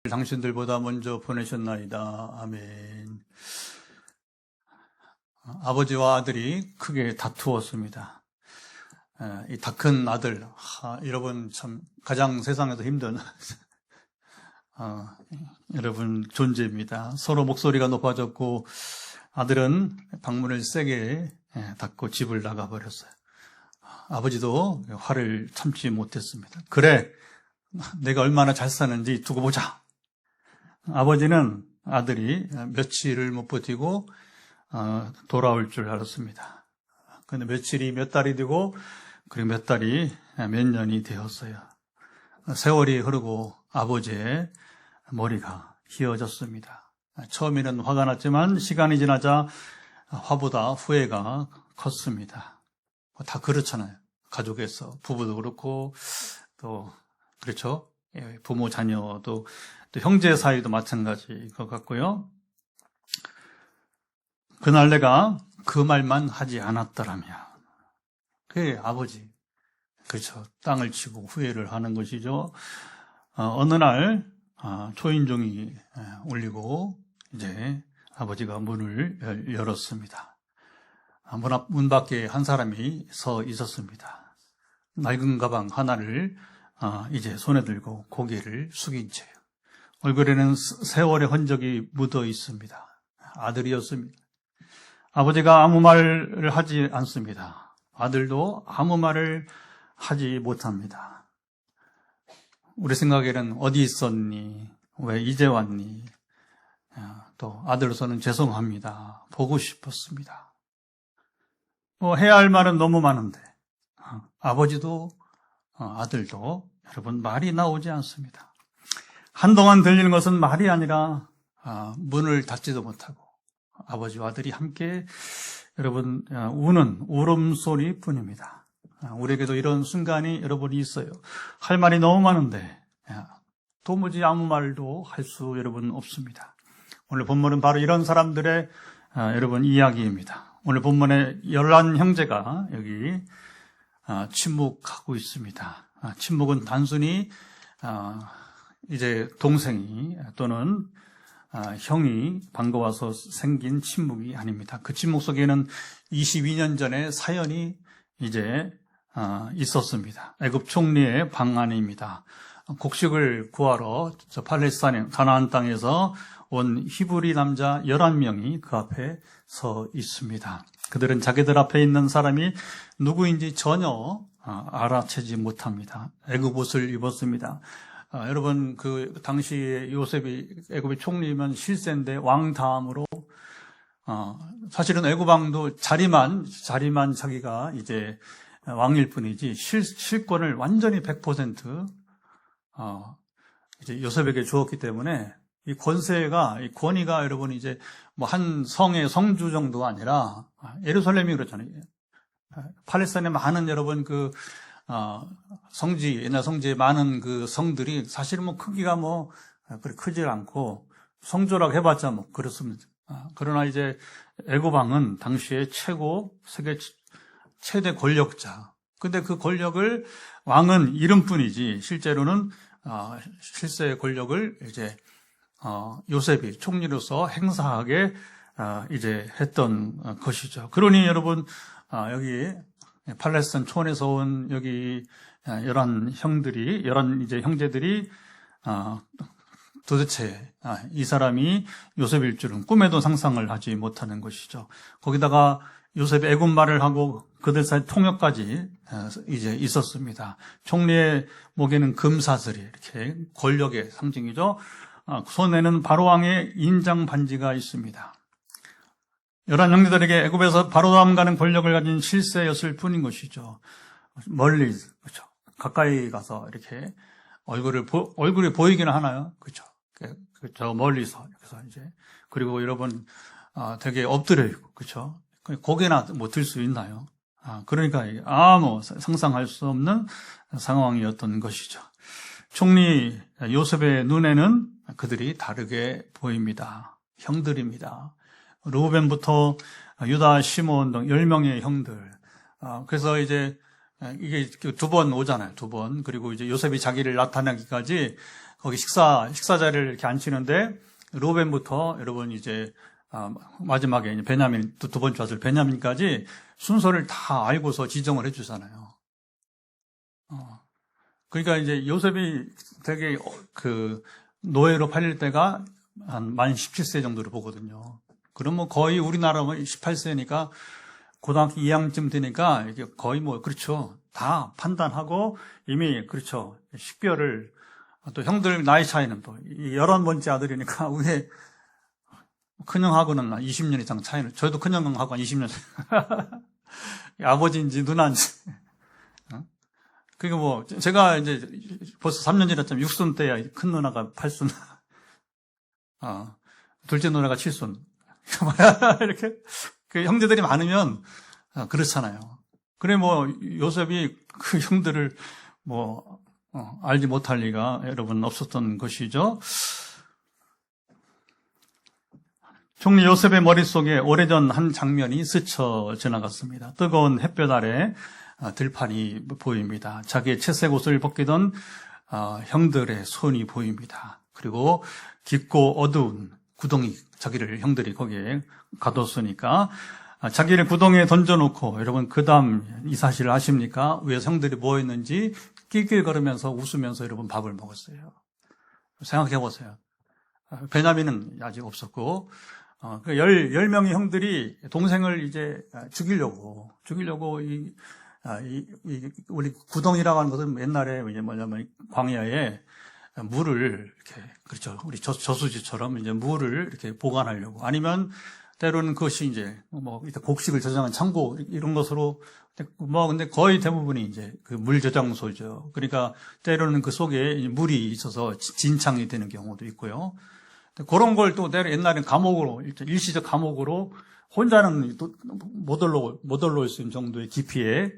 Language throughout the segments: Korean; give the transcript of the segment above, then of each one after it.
당신들보다 먼저 보내셨나이다. 아멘. 아버지와 아들이 크게 다투었습니다. 이 다 큰 아들, 여러분 참 가장 세상에서 힘든 여러분 존재입니다. 서로 목소리가 높아졌고 아들은 방문을 세게 닫고 집을 나가버렸어요. 아버지도 화를 참지 못했습니다. 그래, 내가 얼마나 잘 사는지 두고 보자. 아버지는 아들이 며칠을 못 버티고 돌아올 줄 알았습니다. 근데 며칠이 몇 달이 되고 그리고 몇 달이 몇 년이 되었어요. 세월이 흐르고 아버지의 머리가 휘어졌습니다. 처음에는 화가 났지만 시간이 지나자 화보다 후회가 컸습니다. 다 그렇잖아요. 가족에서 부부도 그렇고 또 그렇죠. 부모 자녀도 또 형제 사이도 마찬가지일 것 같고요. 그날 내가 그 말만 하지 않았더라면, 그게 아버지, 그렇죠. 땅을 치고 후회를 하는 것이죠. 어느 날 초인종이 울리고 이제 아버지가 문을 열었습니다. 문 밖에 한 사람이 서 있었습니다. 낡은 가방 하나를 이제 손에 들고 고개를 숙인 채요. 얼굴에는 세월의 흔적이 묻어 있습니다. 아들이었습니다. 아버지가 아무 말을 하지 않습니다. 아들도 아무 말을 하지 못합니다. 우리 생각에는 어디 있었니? 왜 이제 왔니? 또 아들로서는 죄송합니다. 보고 싶었습니다. 해야 할 말은 너무 많은데 아버지도 아들도 여러분 말이 나오지 않습니다. 한동안 들리는 것은 말이 아니라 문을 닫지도 못하고 아버지와 아들이 함께 여러분 우는 울음소리 뿐입니다. 우리에게도 이런 순간이 여러분이 있어요. 할 말이 너무 많은데 도무지 아무 말도 할 수 여러분 없습니다. 오늘 본문은 바로 이런 사람들의 여러분 이야기입니다. 오늘 본문에 11 형제가 여기 침묵하고 있습니다. 침묵은 단순히 이제 동생이 또는 형이 반가워서 생긴 침묵이 아닙니다. 그 침묵 속에는 22년 전의 사연이 이제 있었습니다. 애굽 총리의 방안입니다. 곡식을 구하러 저 팔레스타인 가나안 땅에서 온 히브리 남자 11명이 그 앞에 서 있습니다. 그들은 자기들 앞에 있는 사람이 누구인지 전혀 알아채지 못합니다. 애굽 옷을 입었습니다. 여러분 그 당시에 요셉이 애굽의 총리면 실세인데 왕 다음으로 사실은 애굽 왕도 자리만 자기가 이제 왕일 뿐이지 실권을 완전히 100% 이제 요셉에게 주었기 때문에 이 권세가 이 권위가 여러분 이제 뭐 한 성의 성주 정도가 아니라 예루살렘이 그렇잖아요. 팔레스타인에 많은 여러분 그 성지, 옛날 성지에 많은 그 성들이 사실 뭐 크기가 뭐 그리 크질 않고 성조라고 해봤자 뭐 그렇습니다. 그러나 이제 애굽 왕은 당시에 세계 최대 권력자. 근데 그 권력을 왕은 이름뿐이지 실제로는 실세의 권력을 이제 요셉이 총리로서 행사하게 이제 했던 것이죠. 그러니 여러분 여기 팔레스타인 촌에서 온 여기 11 이제 형제들이 도대체 이 사람이 요셉일 줄은 꿈에도 상상을 하지 못하는 것이죠. 거기다가 요셉이 애굽 말을 하고 그들 사이 통역까지 이제 있었습니다. 총리의 목에는 금사슬이 이렇게 권력의 상징이죠. 손에는 바로왕의 인장 반지가 있습니다. 11 형제들에게 애굽에서 바로왕 가는 권력을 가진 실세였을 뿐인 것이죠. 멀리, 그렇죠. 가까이 가서 이렇게 얼굴이 보이기는 하나요? 그렇죠. 저 멀리서, 그래서 이제, 그리고 여러분, 되게 엎드려 있고, 그렇죠. 고개나 뭐 들 수 있나요? 그러니까, 뭐 상상할 수 없는 상황이었던 것이죠. 총리 요셉의 눈에는 그들이 다르게 보입니다. 형들입니다. 루벤부터 유다, 시몬 등 10명의 형들. 그래서 이제 이게 2번 오잖아요. 2번. 그리고 이제 요셉이 자기를 나타내기까지 거기 식사 자리를 이렇게 앉히는데 루벤부터 여러분 이제 마지막에 이제 베냐민 두 번째 아들 베냐민까지 순서를 다 알고서 지정을 해주잖아요. 그러니까 이제 요셉이 되게 그 노예로 팔릴 때가 한 만 17세 정도로 보거든요. 그러면 거의 우리나라면 18세니까 고등학교 2학년쯤 되니까 이게 거의 뭐 그렇죠. 다 판단하고 이미 그렇죠. 식별을 또 형들 나이 차이는 또 11번째 아들이니까 위에 큰형하고는 20년 이상 차이는 저희도 큰형하고 한 20년 아버지인지 누나인지 그게 뭐 제가 이제 벌써 3년 지났지만 6순 때야 큰 누나가 8순 둘째 누나가 7순 이렇게 그 형제들이 많으면 그렇잖아요. 그래 뭐 요셉이 그 형들을 뭐 알지 못할 리가 여러분 없었던 것이죠. 총리 요셉의 머릿속에 오래전 한 장면이 스쳐 지나갔습니다. 뜨거운 햇볕 아래 들판이 보입니다. 자기의 채색 옷을 벗기던 형들의 손이 보입니다. 그리고 깊고 어두운 구덩이, 자기를 형들이 거기에 가뒀으니까 자기를 구덩이에 던져놓고 여러분 그 다음 이 사실을 아십니까? 위에서 형들이 뭐 했는지 낄낄거리면서 웃으면서 여러분 밥을 먹었어요. 생각해 보세요. 베냐민은 아직 없었고 10명의 형들이 동생을 이제 죽이려고 우리 구덩이라고 하는 것은 옛날에 이제 뭐냐면 광야에 물을 이렇게 그렇죠. 우리 저수지처럼 이제 물을 이렇게 보관하려고 아니면 때로는 그것이 이제 뭐 곡식을 저장한 창고 이런 것으로 뭐 근데 거의 대부분이 이제 그 물 저장소죠. 그러니까 때로는 그 속에 물이 있어서 진창이 되는 경우도 있고요. 그런 걸 또 때로 옛날엔 감옥으로 일시적 감옥으로 혼자는 또 못 올라올 수 있는 정도의 깊이에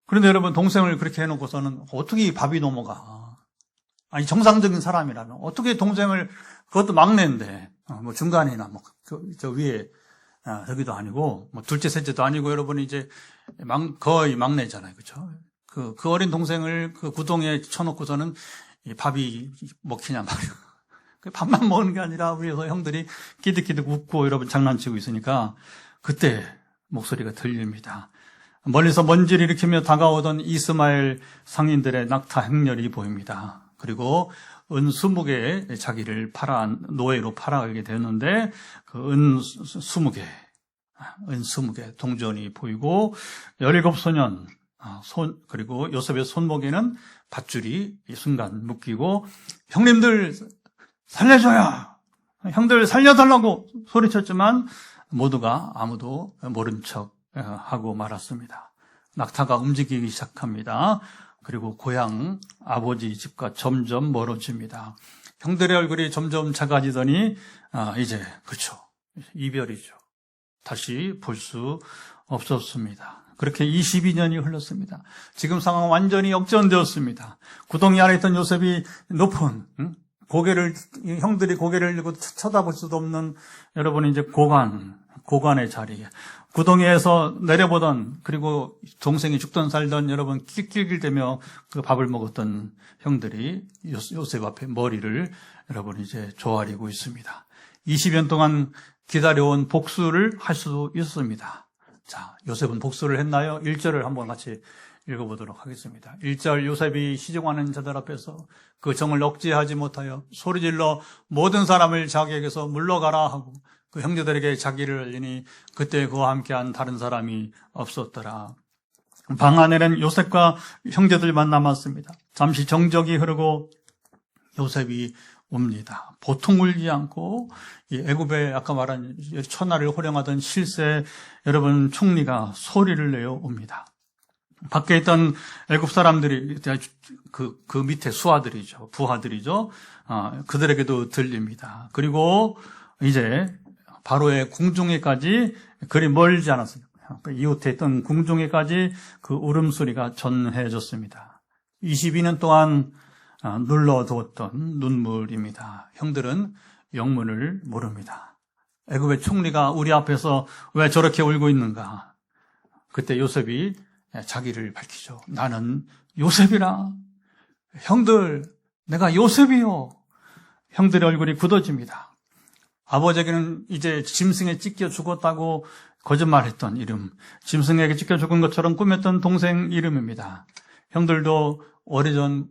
그런데 여러분 동생을 그렇게 해놓고서는 어떻게 밥이 넘어가? 아니 정상적인 사람이라면 어떻게 동생을 그것도 막내인데 뭐 중간이나 뭐 저 위에 저기도 아니고 뭐 둘째 셋째도 아니고 여러분 이제 거의 막내잖아요, 그렇죠? 그 어린 동생을 그 구덩이에 쳐놓고서는 이 밥이 먹히냐 말이야. 그 밥만 먹는 게 아니라 위에서 형들이 끼득끼득 웃고 여러분 장난치고 있으니까 그때 목소리가 들립니다. 멀리서 먼지를 일으키며 다가오던 이스마엘 상인들의 낙타 행렬이 보입니다. 그리고 은 20개 자기를 노예로 팔아가게 되었는데 그 은 20개 동전이 보이고 17소년 그리고 요셉의 손목에는 밧줄이 이 순간 묶이고 형님들 살려줘야 형들 살려달라고 소리쳤지만 모두가 아무도 모른 척 하고 말았습니다. 낙타가 움직이기 시작합니다. 그리고 고향 아버지 집과 점점 멀어집니다. 형들의 얼굴이 점점 작아지더니 이제 그렇죠. 이별이죠. 다시 볼 수 없었습니다. 그렇게 22년이 흘렀습니다. 지금 상황은 완전히 역전되었습니다. 구덩이 안에 있던 요셉이 높은 형들이 고개를 들고 쳐다볼 수도 없는 여러분 이제 고관의 자리, 구덩이에서 내려보던 그리고 동생이 죽던 살던 여러분 낄낄대며 그 밥을 먹었던 형들이 요셉 앞에 머리를 여러분 이제 조아리고 있습니다. 20년 동안 기다려온 복수를 할 수도 있습니다. 자, 요셉은 복수를 했나요? 1절을 한번 같이 읽어보도록 하겠습니다. 1절 요셉이 시종하는 자들 앞에서 그 정을 억제하지 못하여 소리질러 모든 사람을 자기에게서 물러가라 하고 그 형제들에게 자기를 알리니 그때 그와 함께한 다른 사람이 없었더라. 방 안에는 요셉과 형제들만 남았습니다. 잠시 정적이 흐르고 요셉이 옵니다. 보통 울지 않고 이 애굽의 아까 말한 천하를 호령하던 실세 여러분 총리가 소리를 내어 옵니다. 밖에 있던 애굽 사람들이 그 밑에 수하들이죠, 부하들이죠. 그들에게도 들립니다. 그리고 이제 바로의 궁중에까지 그리 멀지 않았어요. 그 이웃에 있던 궁중에까지 그 울음소리가 전해졌습니다. 22년 동안 눌러두었던 눈물입니다. 형들은 영문을 모릅니다. 애굽의 총리가 우리 앞에서 왜 저렇게 울고 있는가? 그때 요셉이 자기를 밝히죠. 나는 요셉이라. 형들 내가 요셉이요. 형들의 얼굴이 굳어집니다. 아버지에게는 이제 짐승에 찢겨 죽었다고 거짓말했던 이름, 짐승에게 찢겨 죽은 것처럼 꾸몄던 동생 이름입니다. 형들도 오래전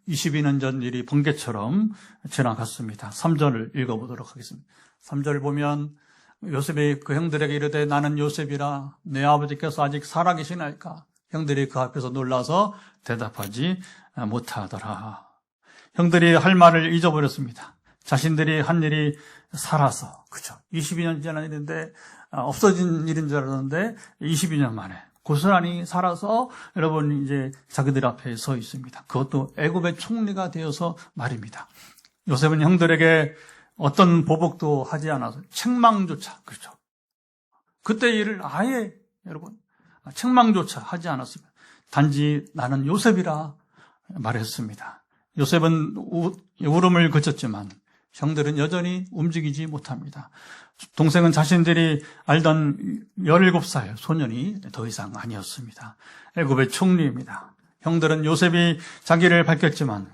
22년 전 일이 번개처럼 지나갔습니다. 3절을 읽어보도록 하겠습니다. 3절을 보면 요셉이 그 형들에게 이르되 나는 요셉이라 내 아버지께서 아직 살아계시나이까? 형들이 그 앞에서 놀라서 대답하지 못하더라. 형들이 할 말을 잊어버렸습니다. 자신들이 한 일이 살아서, 그죠? 22년 지난 일인데, 없어진 일인 줄 알았는데, 22년 만에 고스란히 살아서 여러분 이제 자기들 앞에 서 있습니다. 그것도 애굽의 총리가 되어서 말입니다. 요셉은 형들에게 어떤 보복도 하지 않아서 책망조차, 그렇죠? 그때 일을 아예 여러분 책망조차 하지 않았습니다. 단지 나는 요셉이라 말했습니다. 요셉은 울음을 그쳤지만 형들은 여전히 움직이지 못합니다. 동생은 자신들이 알던 17살 소년이 더 이상 아니었습니다. 애굽의 총리입니다. 형들은 요셉이 자기를 밝혔지만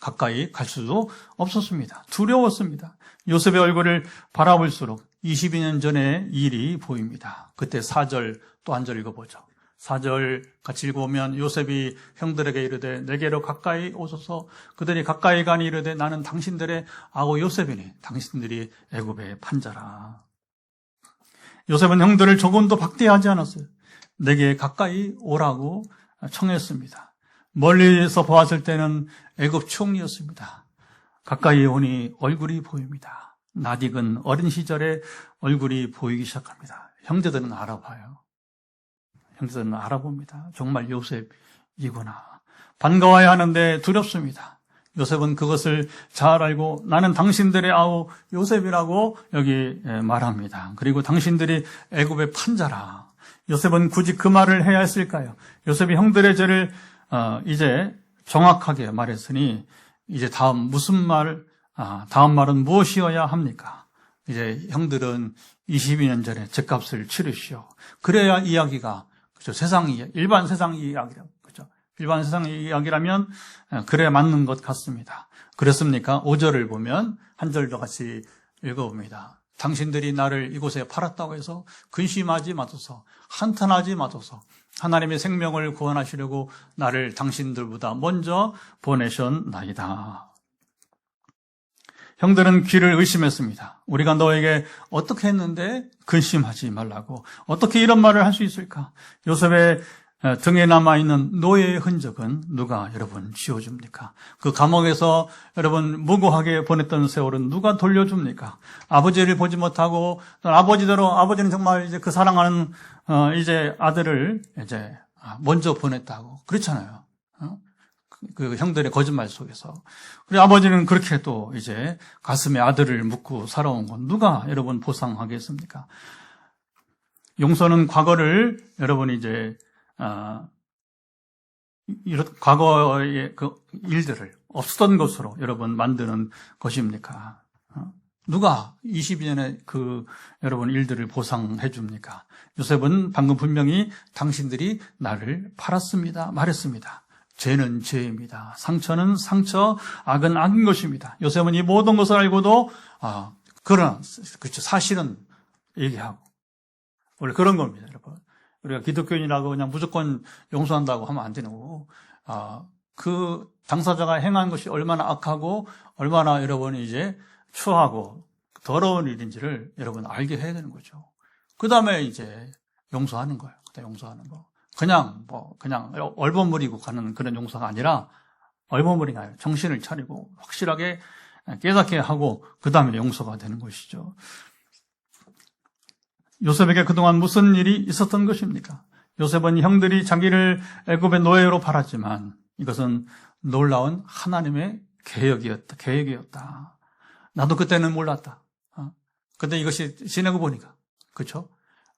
가까이 갈 수도 없었습니다. 두려웠습니다. 요셉의 얼굴을 바라볼수록 22년 전의 일이 보입니다. 그때 4절 또 한 절 읽어보죠. 4절 같이 읽어보면 요셉이 형들에게 이르되 내게로 가까이 오소서. 그들이 가까이 가니 이르되 나는 당신들의 아우 요셉이니 당신들이 애굽의 판자라. 요셉은 형들을 조금도 박대하지 않았어요. 내게 가까이 오라고 청했습니다. 멀리서 보았을 때는 애굽 총리였습니다. 가까이 오니 얼굴이 보입니다. 낯익은 어린 시절에 얼굴이 보이기 시작합니다. 형제들은 알아봐요. 형제들은 알아봅니다. 정말 요셉이구나. 반가워야 하는데 두렵습니다. 요셉은 그것을 잘 알고 나는 당신들의 아우 요셉이라고 여기 말합니다. 그리고 당신들이 애굽의 판자라. 요셉은 굳이 그 말을 해야 했을까요? 요셉이 형들의 죄를 이제 정확하게 말했으니 이제 다음 말은 무엇이어야 합니까? 이제 형들은 22년 전에 죗값을 치르시오. 그래야 이야기가 그렇죠. 일반 세상 이야기라고 그렇죠. 일반 세상 이야기라면 그래 맞는 것 같습니다. 그렇습니까? 5절을 보면 한 절도 같이 읽어봅니다. 당신들이 나를 이곳에 팔았다고 해서 근심하지 마소서, 한탄하지 마소서. 하나님의 생명을 구원하시려고 나를 당신들보다 먼저 보내셨나이다. 형들은 귀를 의심했습니다. 우리가 너에게 어떻게 했는데 근심하지 말라고. 어떻게 이런 말을 할 수 있을까? 요셉의 등에 남아있는 노예의 흔적은 누가 여러분 지워줍니까? 그 감옥에서 여러분 무고하게 보냈던 세월은 누가 돌려줍니까? 아버지를 보지 못하고 아버지는 정말 이제 그 사랑하는 이제 아들을 이제 먼저 보냈다고 그렇잖아요. 그 형들의 거짓말 속에서. 우리 아버지는 그렇게 또 이제 가슴에 아들을 묻고 살아온 건 누가 여러분 보상하겠습니까? 용서는 과거를 여러분 이제 과거의 그 일들을 없었던 것으로 여러분 만드는 것입니까? 누가 22년의 그 여러분 일들을 보상해 줍니까? 요셉은 방금 분명히 당신들이 나를 팔았습니다 말했습니다. 죄는 죄입니다. 상처는 상처, 악은 악인 것입니다. 요셉은 이 모든 것을 알고도 그러나 그렇죠. 사실은 얘기하고 원래 그런 겁니다, 여러분. 우리가 기독교인이라고 그냥 무조건 용서한다고 하면 안 되는 거고, 그 당사자가 행한 것이 얼마나 악하고 얼마나 여러분이 이제 추하고 더러운 일인지를 여러분 알게 해야 되는 거죠. 그 다음에 이제 용서하는 거예요. 그때 용서하는 거. 그냥 얼버무리고 가는 그런 용서가 아니라 얼버무리가 아니라 정신을 차리고 확실하게 깨닫게 하고 그 다음에 용서가 되는 것이죠. 요셉에게 그동안 무슨 일이 있었던 것입니까? 요셉은 형들이 자기를 애굽의 노예로 팔았지만 이것은 놀라운 하나님의 계획이었다. 나도 그때는 몰랐다. 근데 이것이 지내고 보니까 그렇죠?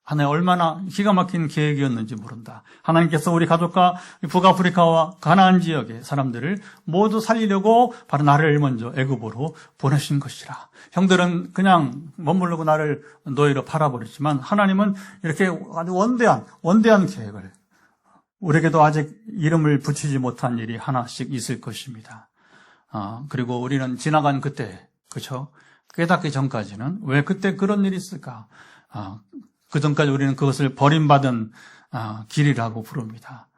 하나님 얼마나 기가 막힌 계획이었는지 모른다. 하나님께서 우리 가족과 북아프리카와 가나안 지역의 사람들을 모두 살리려고 바로 나를 먼저 애굽으로 보내신 것이라. 형들은 그냥 머무르고 나를 노예로 팔아버렸지만 하나님은 이렇게 아주 원대한 계획을, 우리에게도 아직 이름을 붙이지 못한 일이 하나씩 있을 것입니다. 그리고 우리는 지나간 그때, 그렇죠? 깨닫기 전까지는 왜 그때 그런 일이 있을까? 그 전까지 우리는 그것을 버림받은 길이라고 부릅니다.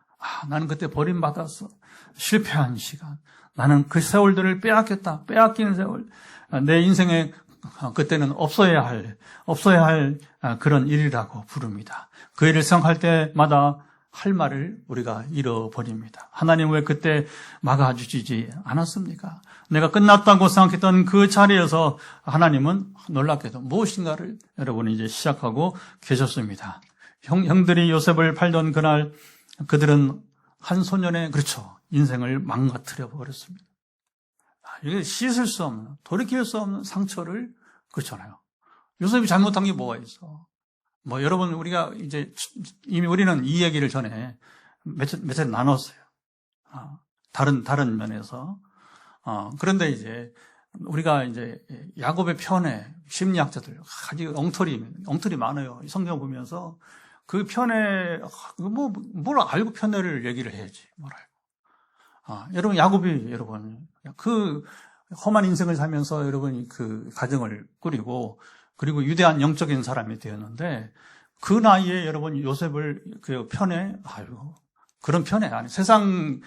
나는 그때 버림받았어. 실패한 시간. 나는 그 세월들을 빼앗겼다. 빼앗기는 세월. 내 인생에 그때는 없어야 할 그런 일이라고 부릅니다. 그 일을 생각할 때마다 할 말을 우리가 잃어버립니다. 하나님 왜 그때 막아주시지 않았습니까? 내가 끝났다고 생각했던 그 자리에서 하나님은 놀랍게도 무엇인가를 여러분이 이제 시작하고 계셨습니다. 형들이 요셉을 팔던 그날 그들은 한 소년의 그렇죠. 인생을 망가뜨려 버렸습니다. 이게 씻을 수 없는, 돌이킬 수 없는 상처를, 그렇잖아요. 요셉이 잘못한 게 뭐가 있어? 여러분, 우리가 이제, 이미 우리는 이 얘기를 전에 몇 차례 나눴어요. 다른 면에서. 그런데 이제, 우리가 이제, 야곱의 편에, 심리학자들, 아주 엉터리 많아요. 성경 보면서. 그 편에, 뭘 알고 편애를 얘기를 해야지, 뭘 알고. 여러분, 야곱이, 여러분, 그 험한 인생을 살면서 여러분이 그 가정을 꾸리고, 그리고 위대한 영적인 사람이 되었는데, 그 나이에 여러분 요셉을 그 편에, 그런 편애 아니, 세상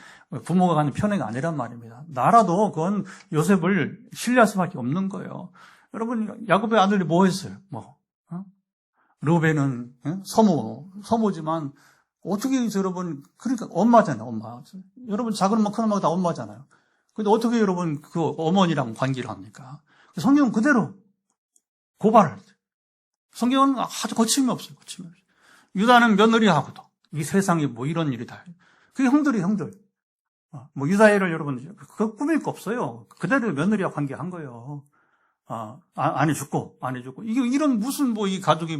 부모가 가는 편애가 아니란 말입니다. 나라도 그건 요셉을 신뢰할 수밖에 없는 거예요. 여러분, 야곱의 아들이 뭐 했어요? 르우벤은 서모지만, 어떻게 여러분, 그러니까 엄마잖아요, 엄마. 여러분, 작은 엄마, 큰 엄마가 다 엄마잖아요. 근데 어떻게 여러분 그 어머니랑 관계를 합니까? 성경은 그대로 고발을 해요. 성경은 아주 거침이 없어요, 거침이 없어요. 유다는 며느리하고도 이 세상에 뭐 이런 일이 다. 그게 형들. 유다애를 여러분, 그거 꾸밀 거 없어요. 그대로 며느리와 관계한 거예요. 안 해줬고. 이게 이런 무슨 이 가족이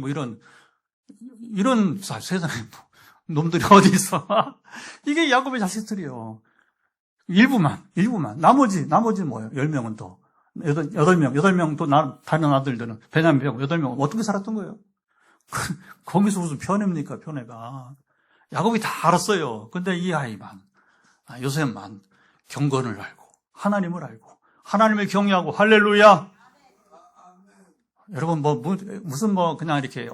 이런 세상에 놈들이 어디 있어. 이게 야곱의 자식들이요. 일부만. 나머지 뭐예요? 10명은 또. 8명 또 다른 아들들은, 베냐민 빼고 8명 어떻게 살았던 거예요? 거기서 무슨 편애입니까, 편애가. 야곱이 다 알았어요. 근데 이 아이만, 요셉만 경건을 알고, 하나님을 알고, 하나님을 경외하고, 할렐루야! 여러분, 무슨 그냥 이렇게,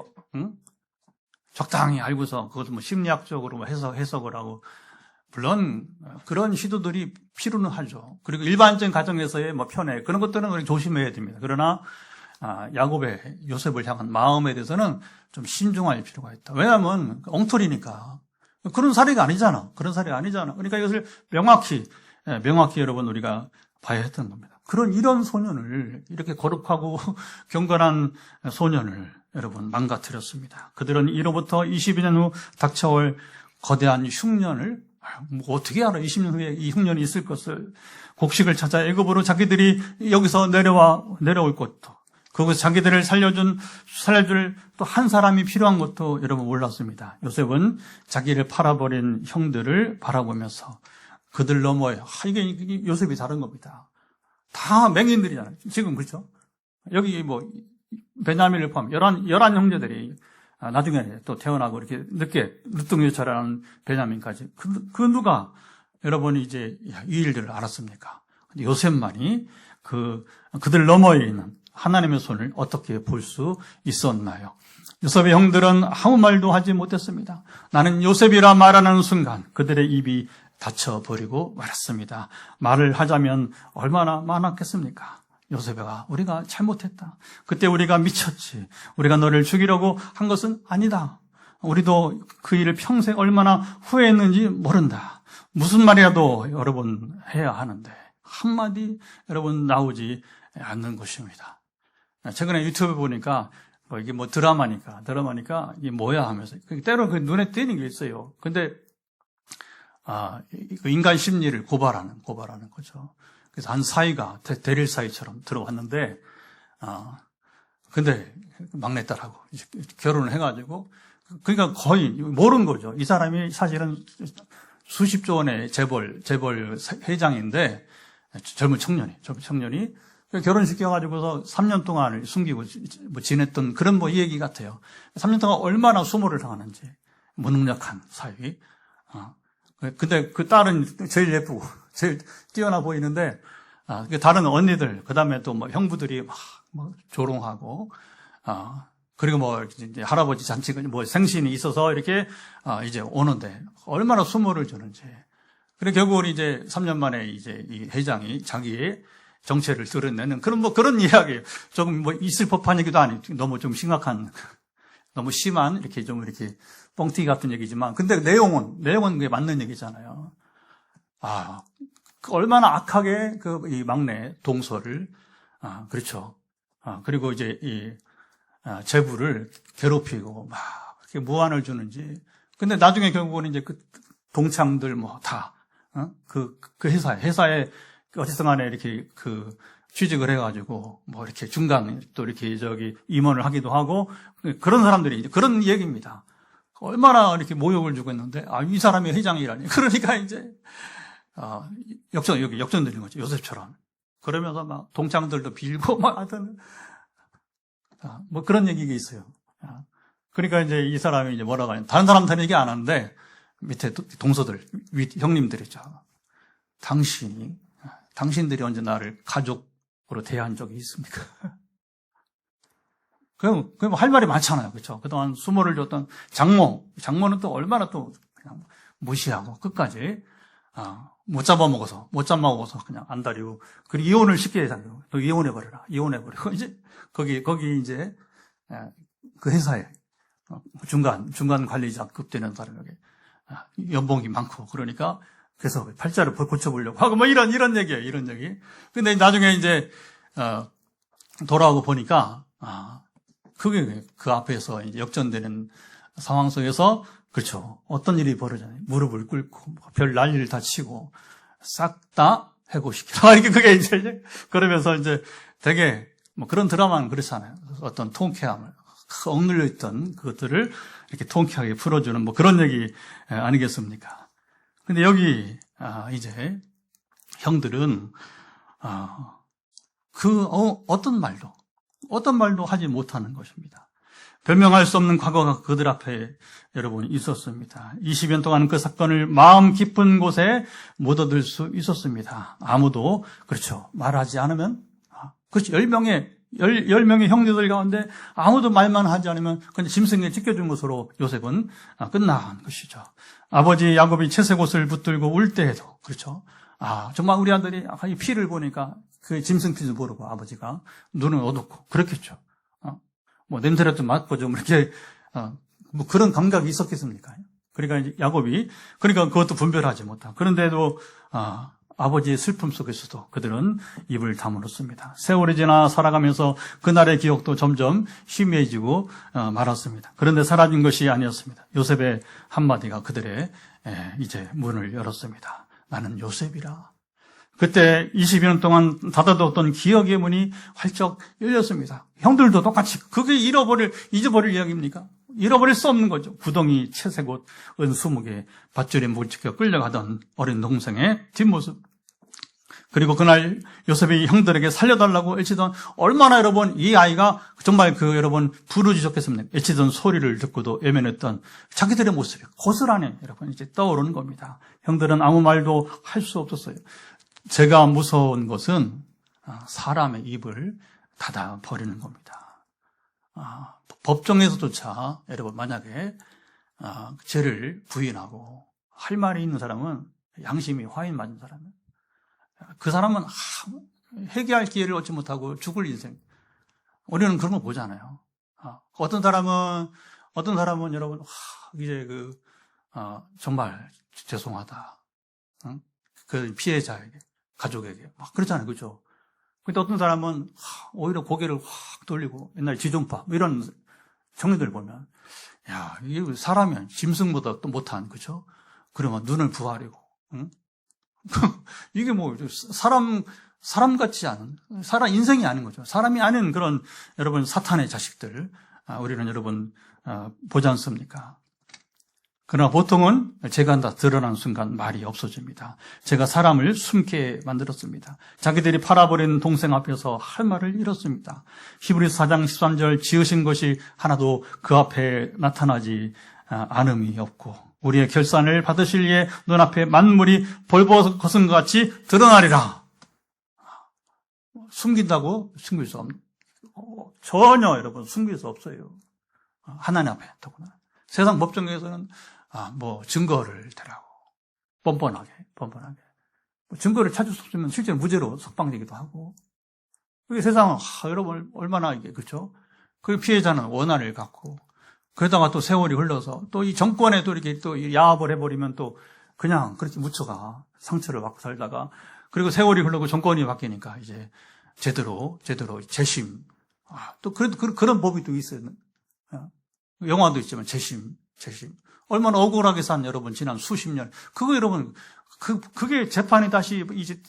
적당히 알고서, 그것도 심리학적으로 해석을 하고, 물론 그런 시도들이 필요는 하죠. 그리고 일반적인 가정에서의 편애 그런 것들은 우리 조심해야 됩니다. 그러나 야곱의 요셉을 향한 마음에 대해서는 좀 신중할 필요가 있다. 왜냐하면 엉터리니까 그런 사례가 아니잖아. 그러니까 이것을 명확히 여러분 우리가 봐야 했던 겁니다. 이런 소년을 이렇게 거룩하고 경건한 소년을 여러분 망가뜨렸습니다. 그들은 이로부터 22년 후 닥쳐올 거대한 흉년을 어떻게 알아? 20년 후에 이 흉년이 있을 것을 곡식을 찾아 애굽으로 자기들이 여기서 내려올 것도 거기서 자기들을 살려줄 또 한 사람이 필요한 것도 여러분 몰랐습니다. 요셉은 자기를 팔아버린 형들을 바라보면서 그들 너머에 이게 요셉이 다른 겁니다. 다 맹인들이잖아요. 지금 그렇죠? 여기 베냐민을 포함 11 형제들이 나중에 또 태어나고 이렇게 늦둥이처럼 베냐민까지. 그 누가 여러분이 이제 이 일들을 알았습니까? 근데 요셉만이 그들 너머에 있는 하나님의 손을 어떻게 볼 수 있었나요? 요셉의 형들은 아무 말도 하지 못했습니다. 나는 요셉이라 말하는 순간 그들의 입이 닫혀버리고 말았습니다. 말을 하자면 얼마나 많았겠습니까? 요셉아, 우리가 잘못했다. 그때 우리가 미쳤지. 우리가 너를 죽이려고 한 것은 아니다. 우리도 그 일을 평생 얼마나 후회했는지 모른다. 무슨 말이라도 여러분 해야 하는데 한마디 여러분 나오지 않는 것입니다. 최근에 유튜브 보니까 이게 드라마니까 이게 뭐야 하면서 때로 눈에 띄는 게 있어요. 근데 인간 심리를 고발하는 거죠. 그래서 한 사이가 대릴 사이처럼 들어왔는데, 근데 막내딸하고 결혼을 해가지고, 그러니까 거의 모르는 거죠. 이 사람이 사실은 수십조 원의 재벌 회장인데, 젊은 청년이 결혼시켜가지고서 3년 동안을 숨기고 지냈던 그런 이 얘기 같아요. 3년 동안 얼마나 수모를 당하는지, 무능력한 사위. 근데 그 딸은 제일 예쁘고, 제일 뛰어나 보이는데, 다른 언니들, 그 다음에 또 뭐 형부들이 막 뭐 조롱하고, 그리고 뭐 이제 할아버지 잔치가 뭐 생신이 있어서 이렇게 이제 오는데 얼마나 수모를 주는지. 그래 결국은 이제 3년 만에 이제 이 회장이 자기의 정체를 드러내는 그런 이야기예요. 조금 뭐 있을 법한 얘기도 아니고 너무 좀 심각한, 너무 심한 이렇게 좀 이렇게 뻥튀기 같은 얘기지만, 근데 내용은 그게 맞는 얘기잖아요. 얼마나 악하게 이 막내 동서를, 그렇죠. 그리고 이제 이 제부를 괴롭히고 막 이렇게 무안을 주는지. 근데 나중에 결국은 이제 그 동창들 뭐 다, 그 회사에 어쨌든 간에 이렇게 취직을 해가지고 뭐 이렇게 중간 또 이렇게 임원을 하기도 하고 그런 사람들이 이제 그런 얘기입니다. 얼마나 이렇게 모욕을 주고 있는데, 이 사람이 회장이라니. 그러니까 이제, 역전되는 거죠. 요셉처럼. 그러면서 막 동창들도 빌고 막 하여튼, 뭐 그런 얘기가 있어요. 그러니까 이제 이 사람이 이제 뭐라고 하냐. 다른 사람들은 얘기 안 하는데, 밑에 동서들, 형님들이죠. 당신들이 언제 나를 가족으로 대한 적이 있습니까? 그럼 할 말이 많잖아요. 그렇죠? 그동안 수모를 줬던 장모는 또 얼마나 또 그냥 무시하고 끝까지, 못 잡아먹어서 그냥 안달이고, 그리고 이혼을 쉽게 해달라고. 너 이혼해버려라. 이혼해버리고, 이제, 거기 이제, 그 회사에, 중간 관리자급 되는 사람에게, 연봉이 많고, 그러니까, 그래서 팔자를 고쳐보려고 하고, 뭐 이런 얘기예요. 이런 얘기. 근데 나중에 이제, 돌아오고 보니까, 그게 그 앞에서 이제 역전되는 상황 속에서, 그렇죠. 어떤 일이 벌어지나요? 무릎을 꿇고, 별 난리를 다 치고, 싹 다 해고시키라. 이렇게 그게 이제, 그러면서 이제 되게, 뭐 그런 드라마는 그렇잖아요. 어떤 통쾌함을, 억눌려 있던 그것들을 이렇게 통쾌하게 풀어주는 뭐 그런 얘기 아니겠습니까? 근데 여기, 이제, 형들은, 어떤 말도 하지 못하는 것입니다. 변명할 수 없는 과거가 그들 앞에 여러분 있었습니다. 20년 동안 그 사건을 마음 깊은 곳에 못 얻을 수 있었습니다. 아무도, 그렇죠. 말하지 않으면, 그렇죠. 10명의 형제들 가운데 아무도 말만 하지 않으면 그냥 짐승에 찢겨준 것으로 요셉은 끝나간 것이죠. 아버지 야곱이 채색 옷을 붙들고 울 때에도, 그렇죠. 정말 우리 아들이 이 피를 보니까 그 짐승 피도 모르고 아버지가 눈은 어둡고 그렇겠죠. 뭐 냄새라도 맡고 좀 이렇게 뭐 그런 감각이 있었겠습니까? 그러니까 이제 야곱이 그러니까 그것도 분별하지 못하고 그런데도 아버지의 슬픔 속에서도 그들은 입을 다물었습니다. 세월이 지나 살아가면서 그날의 기억도 점점 희미해지고 말았습니다. 그런데 사라진 것이 아니었습니다. 요셉의 한마디가 그들의 이제 문을 열었습니다. 나는 요셉이라. 그때 20년 동안 닫아뒀던 기억의 문이 활짝 열렸습니다. 형들도 똑같이 그게 잊어버릴 이야기입니까? 잃어버릴 수 없는 거죠. 구덩이, 채색 옷, 은 20개, 밧줄에 뭉치켜 끌려가던 어린 동생의 뒷모습. 그리고 그날 요셉이 형들에게 살려달라고 애치던 얼마나 여러분 이 아이가 정말 여러분 부르짖었겠습니까? 애치던 소리를 듣고도 외면했던 자기들의 모습이 고스란히 여러분 이제 떠오르는 겁니다. 형들은 아무 말도 할 수 없었어요. 제가 무서운 것은 사람의 입을 닫아버리는 겁니다. 법정에서조차 여러분 만약에 죄를 부인하고 할 말이 있는 사람은 양심이 화인 맞은 사람은 그 사람은 회개할 기회를 얻지 못하고 죽을 인생. 우리는 그런 거 보잖아요. 어떤 사람은 여러분 이제 정말 죄송하다. 그 피해자에게 가족에게 막 그러잖아요, 그렇죠? 근데 어떤 사람은 오히려 고개를 확 돌리고 옛날 지존파 이런 청년들 보면 이게 사람이 짐승보다 또 못한 그렇죠? 그러면 눈을 부아리고 응? 이게 뭐 사람 같지 않은 사람 인생이 아닌 거죠. 사람이 아닌 그런 여러분 사탄의 자식들 우리는 여러분 보지 않습니까? 그러나 보통은 제가 다 드러난 순간 말이 없어집니다. 제가 사람을 숨게 만들었습니다. 자기들이 팔아버린 동생 앞에서 할 말을 잃었습니다. 히브리서 4장 13절 지으신 것이 하나도 그 앞에 나타나지 않음이 없고 우리의 결산을 받으실 이의 눈앞에 만물이 벌벗은 것 같이 드러나리라. 숨긴다고 숨길 수 없는, 전혀 여러분 숨길 수 없어요. 하나님 앞에 더구나. 세상 법정에서는 증거를 대라고 뻔뻔하게 증거를 찾을 수 없으면 실제로 무죄로 석방되기도 하고. 그게 세상은 여러분 얼마나 이게 그렇죠? 그 피해자는 원한을 갖고 그러다가 또 세월이 흘러서 또 이 정권에 또 이렇게 또 야합을 해버리면 또 그냥 그렇게 묻혀가 상처를 받고 살다가 그리고 세월이 흘러고 정권이 바뀌니까 이제 제대로 재심. 또 그런 법이 또 있어요. 영화도 있지만 재심. 얼마나 억울하게 산 여러분 지난 수십 년. 그거 여러분 그게 재판이 다시 이제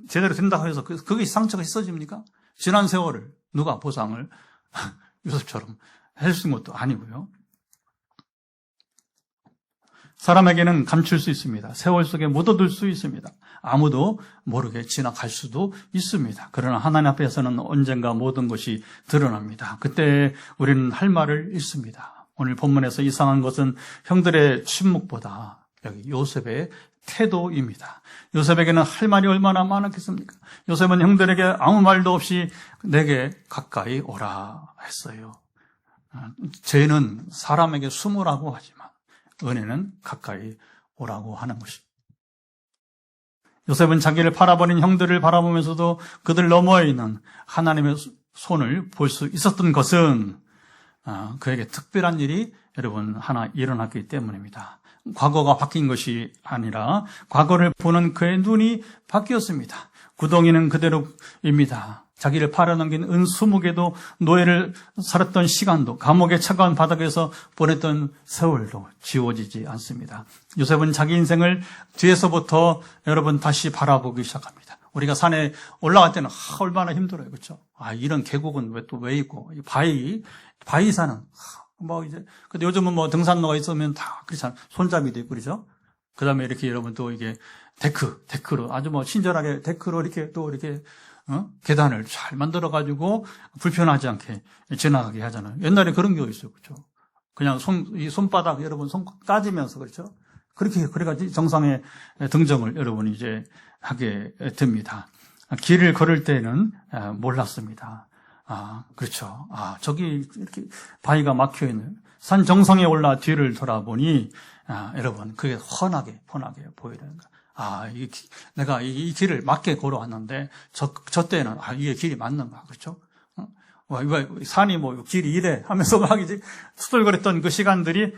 제대로 된다고 해서 그게 상처가 있어집니까? 지난 세월을 누가 보상을 요셉처럼 해줄 것도 아니고요. 사람에게는 감출 수 있습니다. 세월 속에 묻어둘 수 있습니다. 아무도 모르게 지나갈 수도 있습니다. 그러나 하나님 앞에서는 언젠가 모든 것이 드러납니다. 그때 우리는 할 말을 잃습니다. 오늘 본문에서 이상한 것은 형들의 침묵보다 여기 요셉의 태도입니다. 요셉에게는 할 말이 얼마나 많았겠습니까? 요셉은 형들에게 아무 말도 없이 내게 가까이 오라 했어요. 죄는 사람에게 숨으라고 하지만 은혜는 가까이 오라고 하는 것입니다. 요셉은 자기를 팔아버린 형들을 바라보면서도 그들 너머에 있는 하나님의 손을 볼 수 있었던 것은 그에게 특별한 일이 여러분 하나 일어났기 때문입니다. 과거가 바뀐 것이 아니라 과거를 보는 그의 눈이 바뀌었습니다. 구덩이는 그대로입니다. 자기를 팔아넘긴 은 20개도 노예를 살았던 시간도 감옥의 차가운 바닥에서 보냈던 세월도 지워지지 않습니다. 요셉은 자기 인생을 뒤에서부터 여러분 다시 바라보기 시작합니다. 우리가 산에 올라갈 때는 얼마나 힘들어요. 그렇죠? 이런 계곡은 왜 있고 바위산은 근데 요즘은 등산로가 있으면 다 그렇잖아요. 손잡이도 있고 그렇죠? 그다음에 이렇게 여러분 또 이게 데크로 아주 친절하게 데크로 이렇게 또 이렇게 계단을 잘 만들어가지고 불편하지 않게 지나가게 하잖아요. 옛날에 그런 게 있어요. 그렇죠? 그냥 손바닥 여러분 손 까지면서 그렇죠? 그래가지고 정상의 등정을 여러분이 이제 하게 됩니다. 길을 걸을 때는 몰랐습니다. 그렇죠. 저기 이렇게 바위가 막혀 있는 산 정상에 올라 뒤를 돌아보니 여러분 그게 훤하게 보이는 거예요. 내가 이 길을 맞게 걸어왔는데, 저 때는, 이게 길이 맞는가, 그렇죠? 산이 길이 이래 하면서 막 이제 투덜거렸던 그 시간들이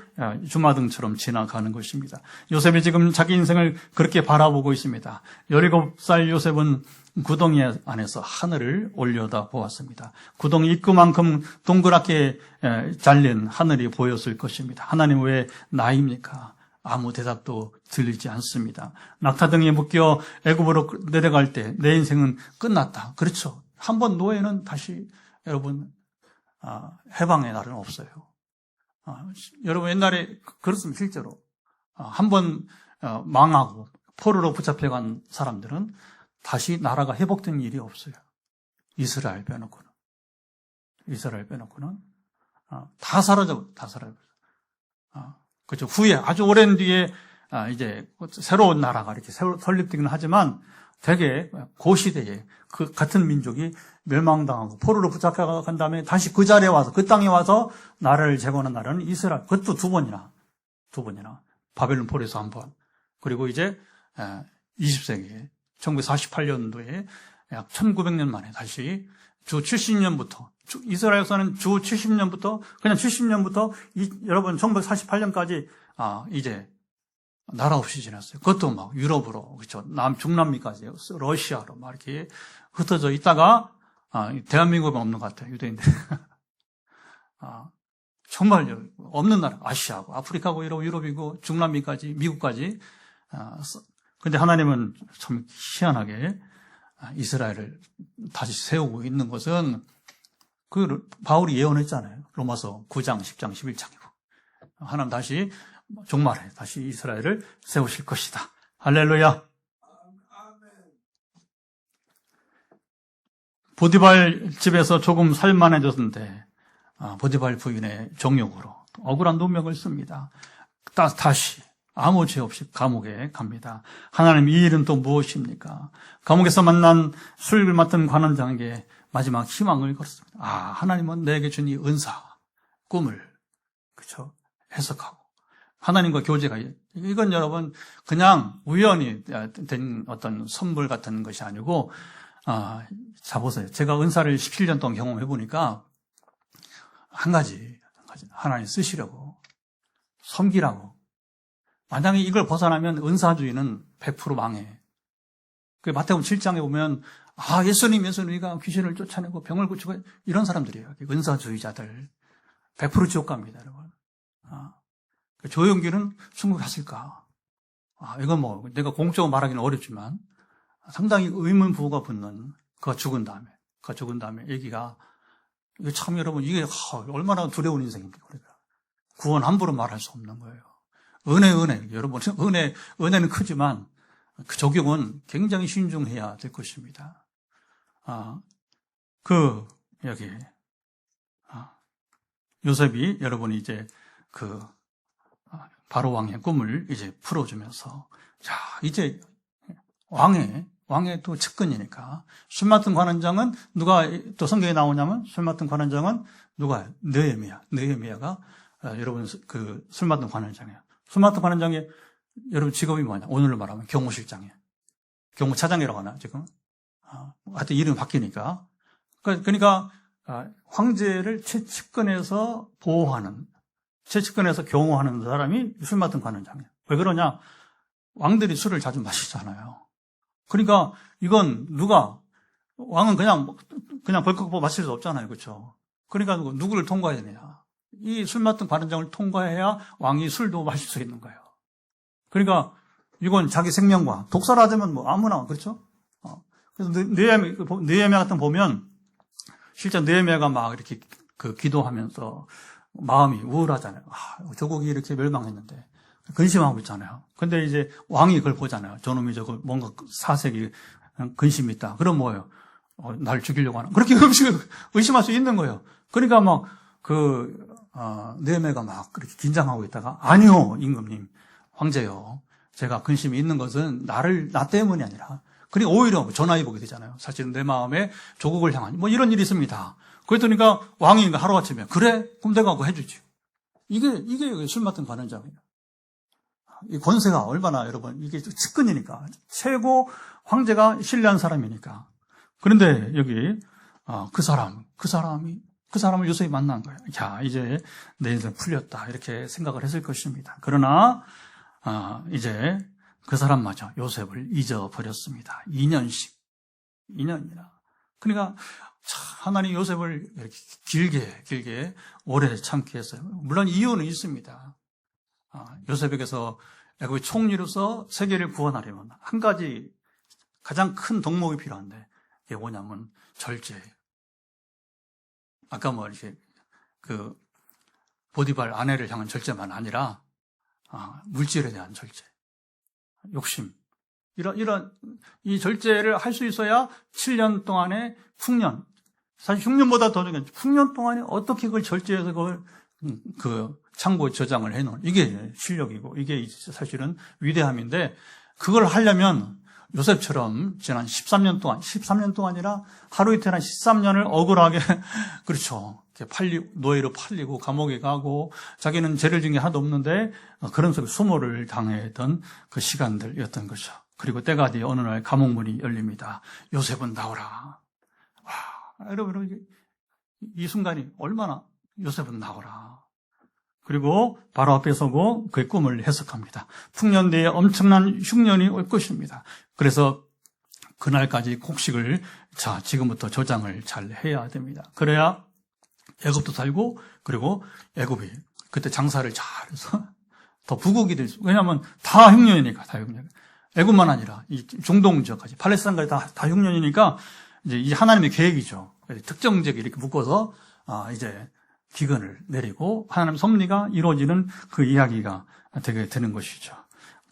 주마등처럼 지나가는 것입니다. 요셉이 지금 자기 인생을 그렇게 바라보고 있습니다. 17살 요셉은 구덩이 안에서 하늘을 올려다 보았습니다. 구덩이 입구만큼 동그랗게 잘린 하늘이 보였을 것입니다. 하나님 왜 나입니까? 아무 대답도 들리지 않습니다. 낙타등에 묶여 애굽으로 내려갈 때 내 인생은 끝났다. 그렇죠. 한 번 노예는 다시 여러분 해방의 날은 없어요. 여러분 옛날에 그렇습니다. 실제로 한 번 망하고 포로로 붙잡혀간 사람들은 다시 나라가 회복된 일이 없어요. 이스라엘 빼놓고는 다 사라져. 그렇죠. 후에 아주 오랜 뒤에 이제 새로운 나라가 이렇게 설립되긴 하지만 되게 고시대에 그 같은 민족이 멸망당하고 포로로 붙잡혀간 다음에 다시 그 자리에 와서 그 땅에 와서 나라를 재건한 나라는 이스라엘. 그것도 두 번이나 바벨론 포로에서 한 번. 그리고 이제 20세기에 1948년도에 약 1900년 만에 다시 주 70년부터 이스라엘에서는 주 70년부터 그냥 70년부터 여러분 1948년까지 이제 나라 없이 지냈어요. 그것도 막 유럽으로 그렇죠. 중남미까지 러시아로 막 이렇게 흩어져 있다가 대한민국은 없는 것 같아요. 유대인들. 정말 없는 나라 아시아고 아프리카고 유럽이고 중남미까지 미국까지. 근데 하나님은 참 희한하게 이스라엘을 다시 세우고 있는 것은 바울이 예언했잖아요. 로마서 9장, 10장, 11장이고. 하나님 다시 종말에 다시 이스라엘을 세우실 것이다. 할렐루야. 보디발 집에서 조금 살만해졌는데 보디발 부인의 정욕으로 억울한 누명을 씁니다. 다시 아무 죄 없이 감옥에 갑니다. 하나님 이 일은 또 무엇입니까? 감옥에서 만난 수익을 맡은 관원장에게 마지막 희망을 걸었습니다. 하나님은 내게 준 이 은사, 꿈을, 그쵸? 해석하고. 하나님과 교제가, 이건 여러분, 그냥 우연히 된 어떤 선물 같은 것이 아니고, 자, 보세요. 제가 은사를 17년 동안 경험해 보니까, 한 가지, 하나님 쓰시려고, 섬기라고. 만약에 이걸 벗어나면 은사주의는 100% 망해. 그 마태복음 7장에 보면 예수님이가 귀신을 쫓아내고 병을 고치고 이런 사람들이에요. 은사주의자들. 100% 지옥 갑니다, 여러분. 조용기는 충분했을까? 이건 뭐 내가 공적으로 말하기는 어렵지만 상당히 의문 부호가 붙는 그가 죽은 다음에 얘기가 이게 참 여러분 이게 얼마나 두려운 인생입니까? 우리가 구원 함부로 말할 수 없는 거예요. 은혜 여러분 은혜는 크지만 그 적용은 굉장히 신중해야 될 것입니다. 여기 요셉이 여러분이 이제 바로 왕의 꿈을 이제 풀어주면서 자 이제 왕의 또 측근이니까 술 맡은 관원장은 누가 또 성경에 나오냐면 술 맡은 관원장은 누가 느헤미야가 여러분 그 술 맡은 관원장이에요. 술 맡은 관원장이 여러분 직업이 뭐냐? 오늘로 말하면 경호실장이에요. 경호차장이라고 하나 지금? 하여튼 이름이 바뀌니까. 그러니까 황제를 최측근에서 보호하는, 최측근에서 경호하는 사람이 술 맡은 관원장이에요. 왜 그러냐? 왕들이 술을 자주 마시잖아요. 그러니까 이건 왕은 그냥 벌컥 마실 수 없잖아요. 그렇죠? 그러니까 누구를 통과해야 되냐? 이 술 맡은 관원장을 통과해야 왕이 술도 마실 수 있는 거예요. 그러니까 이건 자기 생명과 독살하자면 뭐 아무나 그렇죠? 그래서 느헤미야 같은 보면 실제 느헤미야가 막 이렇게 기도하면서 마음이 우울하잖아요. 조국이 이렇게 멸망했는데 근심하고 있잖아요. 근데 이제 왕이 그걸 보잖아요. 저놈이 저거 뭔가 사색이 근심이 있다. 그럼 뭐예요? 날 죽이려고 하나? 그렇게 의심할 수 있는 거예요. 그러니까 막 느헤미야가 막 그렇게 긴장하고 있다가 아니요, 임금님. 황제요. 제가 근심이 있는 것은 나 때문이 아니라, 그리고 오히려 전화위복이 되잖아요. 사실은 내 마음에 조국을 향한, 뭐 이런 일이 있습니다. 그랬더니까 왕이 하루아침에, 그래? 그럼 내가 그거 해주지. 이게 술 맡은 관원장이에요. 이 권세가 얼마나 여러분, 이게 측근이니까. 최고 황제가 신뢰한 사람이니까. 그런데 여기, 그 사람을 요셉이 만난 거예요. 야, 이제 내 인생 풀렸다. 이렇게 생각을 했을 것입니다. 그러나, 이제 그 사람마저 요셉을 잊어버렸습니다. 2년이나. 그러니까 하나님 요셉을 이렇게 길게 오래 참게 했어요. 물론 이유는 있습니다. 요셉에게서 애굽의 총리로서 세계를 구원하려면 한 가지 가장 큰 덕목이 필요한데 이게 뭐냐면 절제예요. 아까 뭐 이렇게 보디발 아내를 향한 절제만 아니라 물질에 대한 절제, 욕심. 이런 이 절제를 할 수 있어야 7년 동안의 풍년, 사실 흉년보다 더 중요한 풍년 동안에 어떻게 그걸 절제해서 그걸 창고에 저장을 해놓은 이게 실력이고 이게 사실은 위대함인데 그걸 하려면 요셉처럼 지난 13년 동안이라 하루 이틀 한 13년을 억울하게 그렇죠. 노예로 팔리고 감옥에 가고 자기는 죄를 지은 게 하나도 없는데 그런 속에 수모를 당했던 그 시간들이었던 거죠. 그리고 때가 뒤에 어느 날 감옥문이 열립니다. 요셉은 나오라. 와, 여러분 이 순간이 얼마나 요셉은 나오라. 그리고 바로 앞에 서고 그의 꿈을 해석합니다. 풍년 뒤에 엄청난 흉년이 올 것입니다. 그래서 그날까지 곡식을 지금부터 저장을 잘 해야 됩니다. 그래야 애굽도 살고 그리고 애굽이 그때 장사를 잘해서 더 부국이 될 수. 왜냐하면 다 흉년이니까 다 흉년. 애굽만 아니라 이 중동 지역까지 팔레스타인까지 다 흉년이니까 이제 이 하나님의 계획이죠. 특정 지역에 이렇게 묶어서 이제 기근을 내리고 하나님 섭리가 이루어지는 그 이야기가 되게 되는 것이죠.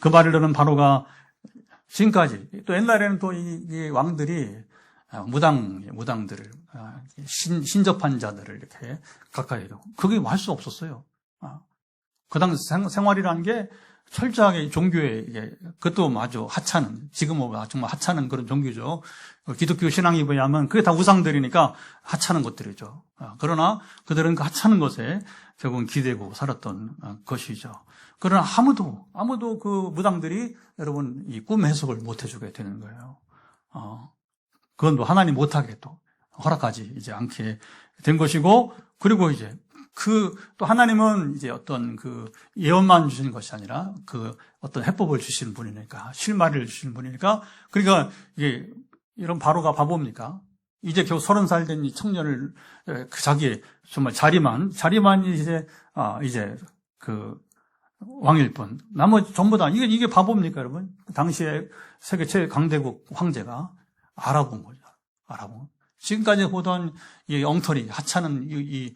그 말을 듣는 바로가 지금까지 또 옛날에는 또 이 왕들이 무당들을 신접한 자들을 이렇게 가까이 두고 그게 할 수 없었어요. 그 당시 생활이라는 게 철저하게 종교에, 그것도 아주 하찮은, 지금은 정말 하찮은 그런 종교죠. 기독교 신앙에 의하면 그게 다 우상들이니까 하찮은 것들이죠. 그러나 그들은 그 하찮은 것에 결국은 기대고 살았던 것이죠. 그러나 아무도 그 무당들이 여러분 이 꿈 해석을 못 해주게 되는 거예요. 그건 또 하나님 못하게 또 허락하지 이제 않게 된 것이고, 그리고 이제 또 하나님은 이제 어떤 그 예언만 주시는 것이 아니라 그 어떤 해법을 주시는 분이니까, 실마리를 주시는 분이니까, 그러니까 이게 이런 바로가 바보입니까? 이제 겨우 30살 된 이 청년을 자기의 정말 자리만 이제 그 왕일 뿐. 나머지 전부 다 이게 바보입니까, 여러분? 당시에 세계 최강대국 황제가 알아본 거죠. 지금까지 보던 이 엉터리 하찮은 이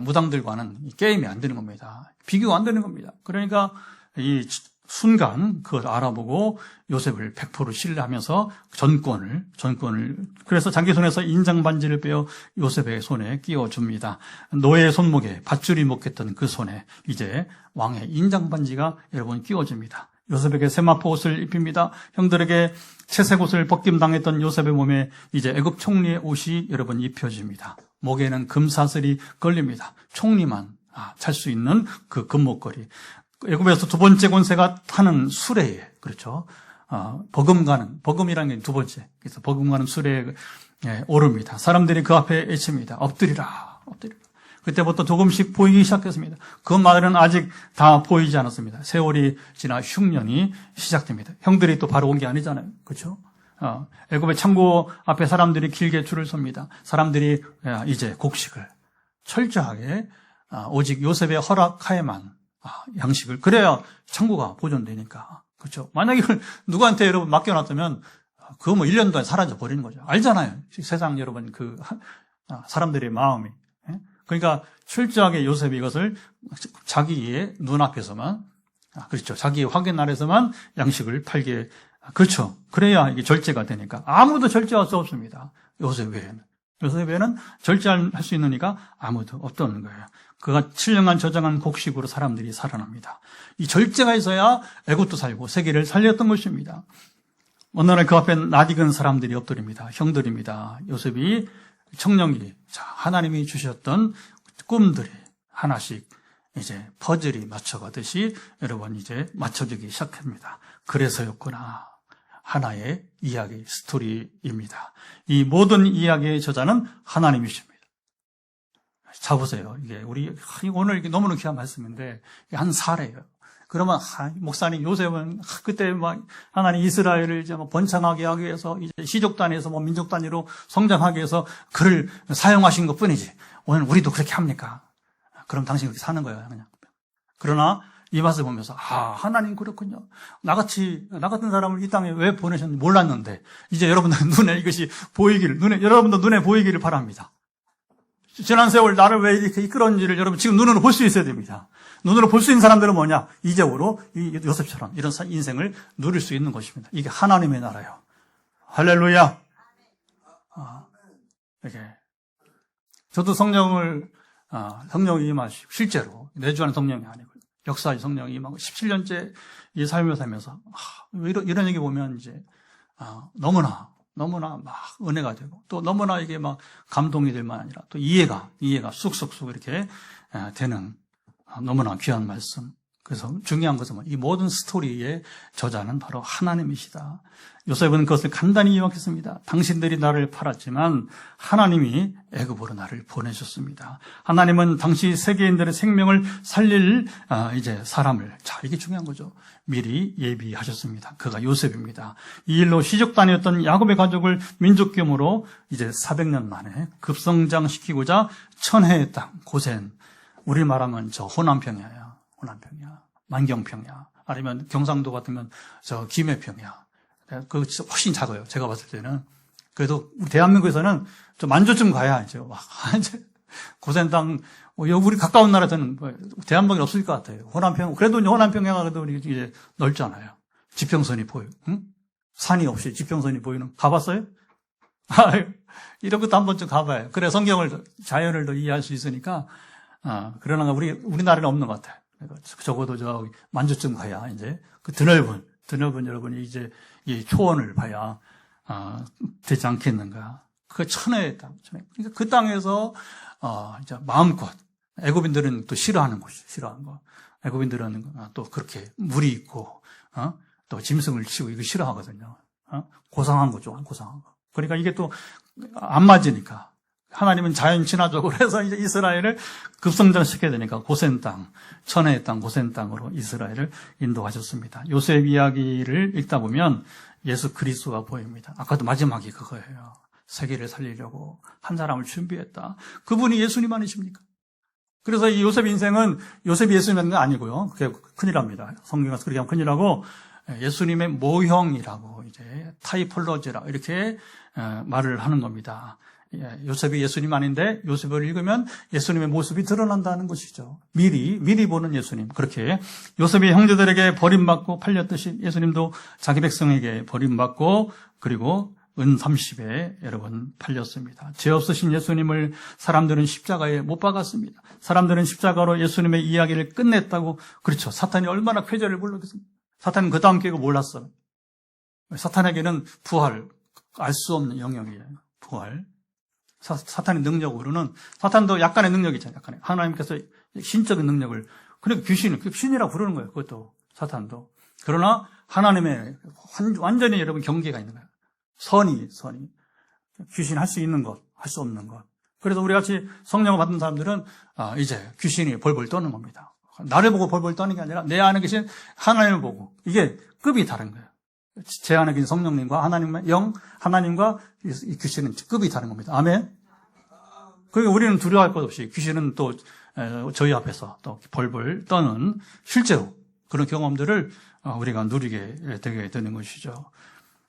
무당들과는 이 게임이 안 되는 겁니다. 비교가 안 되는 겁니다. 그러니까 이 순간 그걸 알아보고 요셉을 100% 신뢰하면서 전권을 그래서 자기 손에서 인장 반지를 빼어 요셉의 손에 끼워줍니다. 노예의 손목에 밧줄이 묶였던 그 손에 이제 왕의 인장 반지가 여러분 끼워집니다. 요셉에게 세마포 옷을 입힙니다. 형들에게 채색 옷을 벗김당했던 요셉의 몸에 이제 애굽 총리의 옷이 여러분 입혀집니다. 목에는 금사슬이 걸립니다. 총리만 찰 수 있는 그 금목걸이. 애굽에서 두 번째 권세가 타는 수레에, 그렇죠. 버금이라는 게 두 번째. 그래서 버금가는 수레에 오릅니다. 사람들이 그 앞에 외칩니다. 엎드리라. 그때부터 조금씩 보이기 시작했습니다. 그 말은 아직 다 보이지 않았습니다. 세월이 지나 흉년이 시작됩니다. 형들이 또 바로 온 게 아니잖아요. 그렇죠? 애굽의 창고 앞에 사람들이 길게 줄을 섭니다. 사람들이 이제 곡식을 철저하게 오직 요셉의 허락하에만 양식을, 그래야 창고가 보존되니까. 그렇죠? 만약에 이걸 누구한테 여러분 맡겨놨다면 그거 뭐 1년 동안 사라져 버리는 거죠. 알잖아요. 세상 여러분 사람들의 마음이. 그러니까 철저하게 요셉이 이것을 자기의 눈앞에서만, 그렇죠. 자기의 확인 아래서만 양식을 팔게, 그렇죠. 그래야 이게 절제가 되니까. 아무도 절제할 수 없습니다. 요셉 외에는 절제할 수 있는 이가 아무도 없다는 거예요. 그가 7년간 저장한 곡식으로 사람들이 살아납니다. 이 절제가 있어야 애굽도 살고 세계를 살렸던 것입니다. 어느 날 그 앞에 낯익은 사람들이 엎드립니다. 형들입니다. 요셉이 청년기, 하나님이 주셨던 꿈들이 하나씩 이제 퍼즐이 맞춰가듯이 여러분 이제 맞춰지기 시작합니다. 그래서였구나. 하나의 이야기, 스토리입니다. 이 모든 이야기의 저자는 하나님이십니다. 자, 보세요. 이게 오늘 이게 너무나 귀한 말씀인데, 한 사례예요. 그러면, 목사님, 요셉은 그때 하나님 이스라엘을 이제 번창하게 하기 위해서, 이제 시족 단위에서 민족 단위로 성장하기 위해서 그를 사용하신 것 뿐이지. 오늘 우리도 그렇게 합니까? 그럼 당신이 그렇게 사는 거예요, 그냥. 그러나, 이 맛을 보면서, 하나님 그렇군요. 나 같은 사람을 이 땅에 왜 보내셨는지 몰랐는데, 이제 여러분들 눈에 이것이 여러분도 눈에 보이기를 바랍니다. 지난 세월 나를 왜 이렇게 이끌었는지를 여러분 지금 눈으로 볼 수 있어야 됩니다. 눈으로 볼 수 있는 사람들은 뭐냐? 이적으로 이 요셉처럼 이런 인생을 누릴 수 있는 것입니다. 이게 하나님의 나라예요. 할렐루야. 이렇게. 저도 성령이 임하시고, 실제로 내주하는 성령이 아니고, 역사의 성령이 임하고, 17년째 이 삶을 살면서, 이런 얘기 보면 이제, 너무나 막 은혜가 되고, 또 너무나 이게 막 감동이 될 만 아니라, 또 이해가 쑥쑥쑥 이렇게 되는 너무나 귀한 말씀. 그래서 중요한 것은 이 모든 스토리의 저자는 바로 하나님이시다. 요셉은 그것을 간단히 요약했습니다. 당신들이 나를 팔았지만 하나님이 애굽으로 나를 보내셨습니다. 하나님은 당시 세계인들의 생명을 살릴 이제 사람을, 이게 중요한 거죠. 미리 예비하셨습니다. 그가 요셉입니다. 이 일로 시족단이었던 야곱의 가족을 민족겸으로 이제 400년 만에 급성장시키고자 천혜의 땅, 고센, 우리 말하면 저 호남평야야. 만경평야, 아니면 경상도 같으면 저 김해평야. 그 훨씬 작아요. 제가 봤을 때는. 그래도 우리 대한민국에서는 좀 만조쯤 가야 이제 고센 땅, 우리 가까운 나라에서는 대한민국이 없을 것 같아요. 그래도 호남평야가 그래도 이제 넓잖아요. 지평선이 보여요. 응? 산이 없이 지평선이 보이는. 가봤어요? 이런 것도 한 번쯤 가봐요. 그래 자연을 더 이해할 수 있으니까. 그러나 우리나라는 없는 것 같아요. 적어도 저 만주쯤 가야 이제 그 드넓은 여러분이 이제 이 초원을 봐야 되지 않겠는가. 그 천혜의 땅. 그러니까 그 땅에서 이제 마음껏 애굽인들은 또 싫어하는 곳이 싫어하는 거. 애굽인들은 또 그렇게 물이 있고 또 짐승을 치고 이거 싫어하거든요. 고상한 거 좋아, 고상한 거. 그러니까 이게 또 안 맞으니까 하나님은 자연 친화적으로 해서 이제 이스라엘을 급성장시켜야 되니까 고센 땅, 천혜의 땅, 고센 땅으로 이스라엘을 인도하셨습니다. 요셉 이야기를 읽다 보면 예수 그리스도가 보입니다. 아까도 마지막이 그거예요. 세계를 살리려고 한 사람을 준비했다. 그분이 예수님 아니십니까? 그래서 이 요셉 인생은 요셉이 예수님은 아니고요. 그게 큰일납니다. 성경에서 그렇게 하면 큰일하고 예수님의 모형이라고 이제 타이폴로지라 이렇게 말을 하는 겁니다. 요셉이 예수님 아닌데 요셉을 읽으면 예수님의 모습이 드러난다는 것이죠. 미리 보는 예수님. 그렇게 요셉이 형제들에게 버림받고 팔렸듯이 예수님도 자기 백성에게 버림받고 그리고 은 30에 여러분 팔렸습니다. 죄 없으신 예수님을 사람들은 십자가에 못 박았습니다. 사람들은 십자가로 예수님의 이야기를 끝냈다고. 그렇죠. 사탄이 얼마나 쾌재를 불렀겠습니까? 사탄은 그 다음 계획을 몰랐어요. 사탄에게는 부활, 알 수 없는 영역이에요. 부활. 사탄의 능력으로는, 사탄도 약간의 능력이 있잖아요. 약간의. 하나님께서 신적인 능력을, 그러니까 신이라고 부르는 거예요. 그것도, 사탄도. 그러나 하나님의 완전히 여러분 경계가 있는 거예요. 선이. 귀신 할 수 있는 것, 할 수 없는 것. 그래서 우리 같이 성령을 받은 사람들은, 이제 귀신이 벌벌 떠는 겁니다. 나를 보고 벌벌 떠는 게 아니라 내 안에 계신 하나님을 보고. 이게 급이 다른 거예요. 제 안에 계신 성령님과 하나님과 이 귀신은 급이 다른 겁니다. 아멘? 그러니까 우리는 두려워할 것 없이 귀신은 또 저희 앞에서 또 벌벌 떠는 실제로 그런 경험들을 우리가 누리게 되게 되는 것이죠.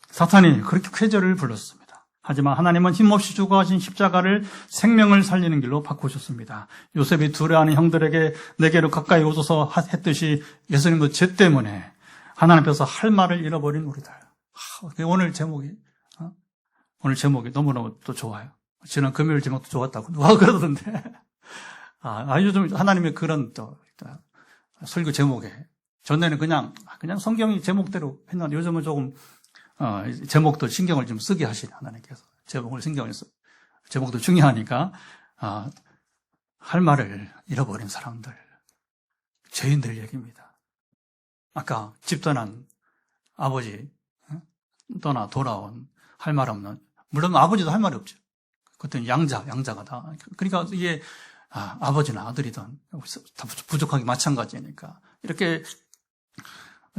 사탄이 그렇게 쾌재를 불렀습니다. 하지만 하나님은 힘없이 죽어가신 십자가를 생명을 살리는 길로 바꾸셨습니다. 요셉이 두려워하는 형들에게 내게로 가까이 오소서 했듯이 예수님도 죄 때문에 하나님 앞에서 할 말을 잃어버린 우리들. 오늘 제목이 너무너무 또 좋아요. 지난 금요일 제목도 좋았다고 누가 그러던데. 요즘 하나님의 그런 또 설교 제목에 전에는 그냥 성경이 제목대로 했는데 요즘은 조금 제목도 신경을 좀 쓰게 하시네, 하나님께서. 제목도 중요하니까, 할 말을 잃어버린 사람들, 죄인들 얘기입니다. 아까 집 떠난 아버지, 떠나 돌아온, 할 말 없는, 물론 아버지도 할 말이 없죠. 그때는 양자가 다. 그러니까 이게, 아버지나 아들이든, 다 부족하기 마찬가지니까. 이렇게,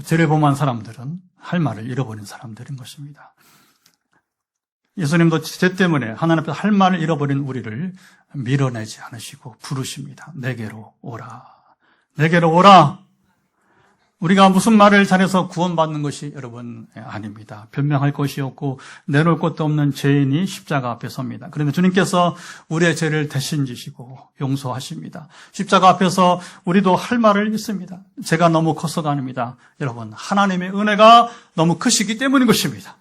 죄를 범한 사람들은 할 말을 잃어버린 사람들인 것입니다. 예수님도 죄 때문에 하나님 앞에 할 말을 잃어버린 우리를 밀어내지 않으시고 부르십니다. 내게로 오라. 내게로 오라. 우리가 무슨 말을 잘해서 구원받는 것이 여러분 아닙니다. 변명할 것이 없고 내놓을 것도 없는 죄인이 십자가 앞에 섭니다. 그런데 주님께서 우리의 죄를 대신 지시고 용서하십니다. 십자가 앞에서 우리도 할 말을 있습니다. 제가 너무 커서가 아닙니다. 여러분, 하나님의 은혜가 너무 크시기 때문인 것입니다.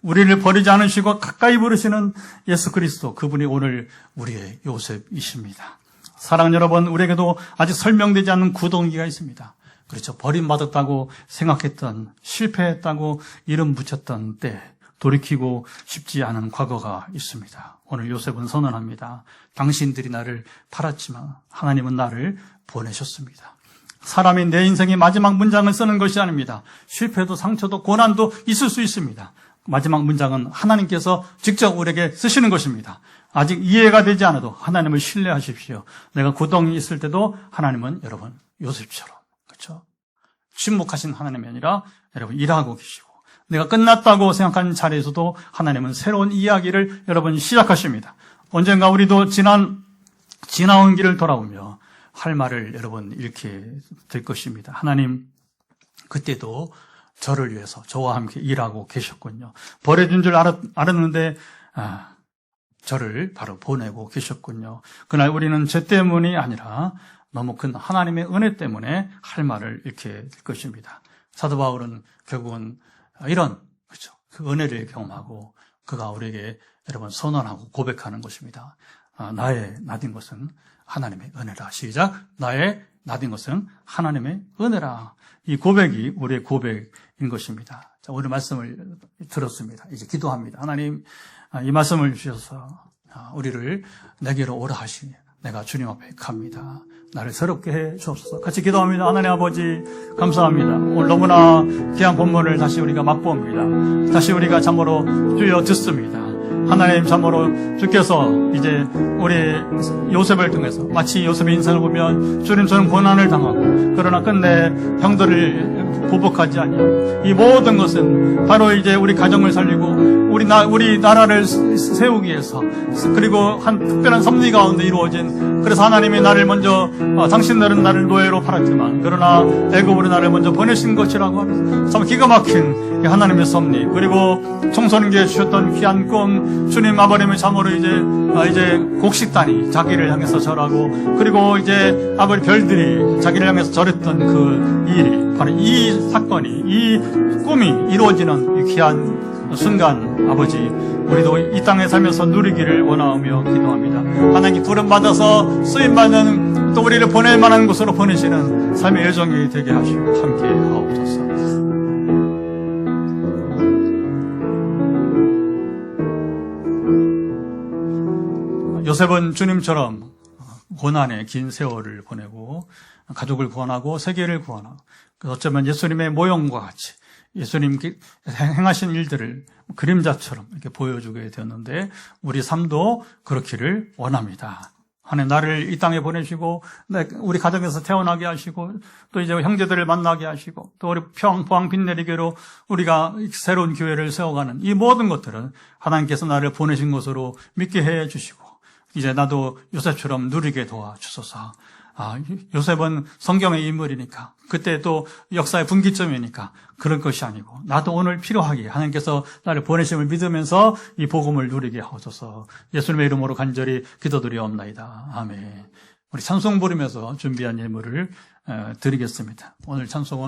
우리를 버리지 않으시고 가까이 부르시는 예수 그리스도, 그분이 오늘 우리의 요셉이십니다. 사랑하는 여러분, 우리에게도 아직 설명되지 않는 구덩이가 있습니다. 그렇죠. 버림받았다고 생각했던, 실패했다고 이름 붙였던 때 돌이키고 싶지 않은 과거가 있습니다. 오늘 요셉은 선언합니다. 당신들이 나를 팔았지만 하나님은 나를 보내셨습니다. 사람이 내 인생의 마지막 문장을 쓰는 것이 아닙니다. 실패도 상처도 고난도 있을 수 있습니다. 마지막 문장은 하나님께서 직접 우리에게 쓰시는 것입니다. 아직 이해가 되지 않아도 하나님을 신뢰하십시오. 내가 구덩이 있을 때도 하나님은 여러분 요셉처럼, 그렇죠? 침묵하신 하나님이 아니라 여러분 일하고 계시고, 내가 끝났다고 생각하는 자리에서도 하나님은 새로운 이야기를 여러분 시작하십니다. 언젠가 우리도 지나온 길을 돌아오며 할 말을 여러분 잃게 될 것입니다. 하나님 그때도 저를 위해서 저와 함께 일하고 계셨군요. 버려준 줄 알았는데 저를 바로 보내고 계셨군요. 그날 우리는 죄 때문이 아니라 너무 큰 하나님의 은혜 때문에 할 말을 잃게 될 것입니다. 사도 바울은 결국은 이런, 그렇죠, 그 은혜를 경험하고 그가 우리에게 여러분 선언하고 고백하는 것입니다. 나의 나된 것은 하나님의 은혜라. 시작. 나의 나된 것은 하나님의 은혜라. 이 고백이 우리의 고백인 것입니다. 자, 오늘 말씀을 들었습니다. 이제 기도합니다. 하나님, 이 말씀을 주셔서 우리를 내게로 오라 하시니 내가 주님 앞에 갑니다. 나를 새롭게 해 주옵소서. 같이 기도합니다. 하나님 아버지 감사합니다. 오늘 너무나 귀한 본문을 다시 우리가 맛봅니다. 다시 우리가 참으로 주여 듣습니다. 하나님 참으로 주께서 이제 우리 요셉을 통해서 마치 요셉의 인생을 보면 주님 저는 고난을 당하고 그러나 끝내 형들을 보복하지 아니하고 이 모든 것은 바로 이제 우리 가정을 살리고 우리 나라를 세우기 위해서 그리고 한 특별한 섭리 가운데 이루어진 그래서 하나님이 나를 먼저 당신들은 나를 노예로 팔았지만 그러나 애굽으로 나를 먼저 보내신 것이라고 하면서 참 기가 막힌 하나님의 섭리 그리고 청소년기에 주셨던 귀한 꿈 주님 아버님의 참으로 이제 곡식단이 자기를 향해서 절하고 그리고 이제 아버지 별들이 자기를 향해서 절했던 그 일이 바로 이 사건이 이 꿈이 이루어지는 이 귀한 순간 아버지 우리도 이 땅에 살면서 누리기를 원하며 기도합니다. 하나님 부름받아서 쓰임받는 또 우리를 보낼 만한 곳으로 보내시는 삶의 여정이 되게 하시고 함께 하옵소서. 요셉은 주님처럼 고난의 긴 세월을 보내고 가족을 구원하고 세계를 구원하고 어쩌면 예수님의 모형과 같이 예수님 행하신 일들을 그림자처럼 이렇게 보여주게 되었는데 우리 삶도 그렇기를 원합니다. 하나님 나를 이 땅에 보내시고 우리 가정에서 태어나게 하시고 또 이제 형제들을 만나게 하시고 또 우리 포항 빛내리교로 우리가 새로운 교회를 세워가는 이 모든 것들은 하나님께서 나를 보내신 것으로 믿게 해 주시고 이제 나도 요셉처럼 누리게 도와주소서. 요셉은 성경의 인물이니까 그때 또 역사의 분기점이니까 그런 것이 아니고 나도 오늘 필요하게 하나님께서 나를 보내심을 믿으면서 이 복음을 누리게 하소서. 예수님의 이름으로 간절히 기도드리옵나이다. 아멘. 우리 찬송 부르면서 준비한 예물을 드리겠습니다. 오늘 찬송은